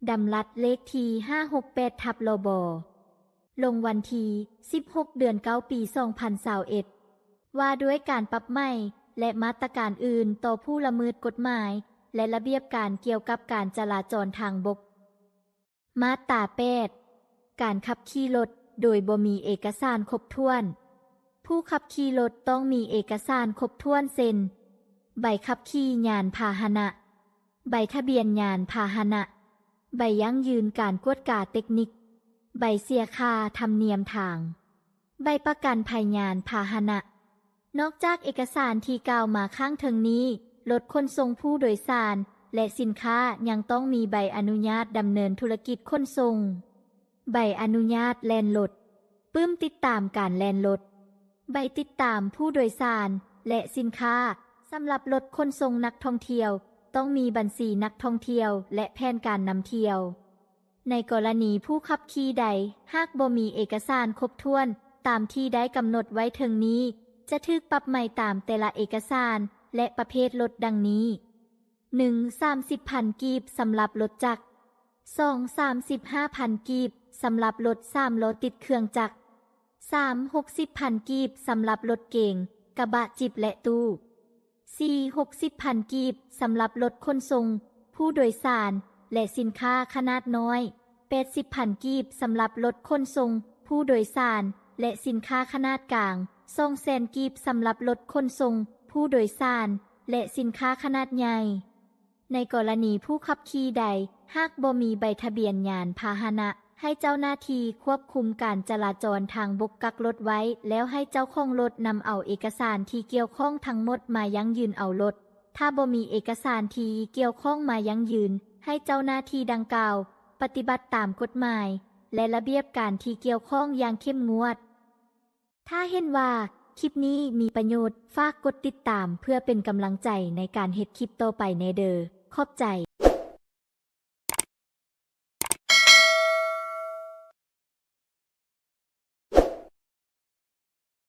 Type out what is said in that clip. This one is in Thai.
ดำรัดเลขที่568ทับลบลงวันที่16 เดือน 9 ปี 2021ว่าด้วยการปรับใหม่และมาตรการอื่นต่อผู้ละเมิดกฎหมายและระเบียบการเกี่ยวกับการจราจรทางบกมาตรา8การขับขี่รถโดยบ่มีเอกสารครบถ้วนผู้ขับขี่รถต้องมีเอกสารครบถ้วนเช่นใบขับขี่ยานพาหนะใบทะเบียนยานพาหนะใบยั่งยืนการกวดกาเทคนิคใบเสียค่าธรรมเนียมทางใบประกันภัยยานพาหนะนอกจากเอกสารที่กล่าวมาข้างเทิงนี้รถขนส่งผู้โดยสารและสินค้ายังต้องมีใบอนุญาตดำเนินธุรกิจขนส่งใบอนุญาตแล่นรถปึ้มติดตามการแล่นรถใบติดตามผู้โดยสารและสินค้าสำหรับรถขนส่งนักท่องเที่ยวต้องมีบัญชีนักท่องเที่ยวและแผนการนำเที่ยวในกรณีผู้ขับขี่ใดหากบ่มีเอกสารครบถ้วนตามที่ได้กำหนดไว้เทิงนี้จะถูกปรับใหม่ตามแต่ละเอกสารและประเภทรถดังนี้ 1. 30,000 กีบสำหรับรถจักร 2. 35,000 กีบสำหรับรถ3ล้อติดเครื่องจักร 3. 60,000 กีบสำหรับรถเก๋งกระบะจิบและตู้ 4. 60,000 กีบสำหรับรถขนส่งผู้โดยสารและสินค้าขนาดน้อย 80,000 กีบสำหรับรถขนส่งผู้โดยสารและสินค้าขนาดกลาง200,000 กีบสำหรับรถขนส่งผู้โดยสารและสินค้าขนาดใหญ่ในกรณีผู้ขับขี่ใดหากบ่มีใบทะเบียนยานพาหนะให้เจ้าหน้าที่ควบคุมการจราจรทางบกกักรถไว้แล้วให้เจ้าของรถนำเอาเอกสารที่เกี่ยวข้องทั้งหมดมายั่งยืนเอารถถ้าบ่มีเอกสารที่เกี่ยวข้องมายั่งยืนให้เจ้าหน้าที่ดังกล่าวปฏิบัติตามกฎหมายและระเบียบการที่เกี่ยวข้องอย่างเข้มงวดถ้าเห็นว่าคลิปนี้มีประโยชน์ฝากกดติดตามเพื่อเป็นกำลังใจในการเฮ็ดคลิปต่อไปในเด้อขอบใจ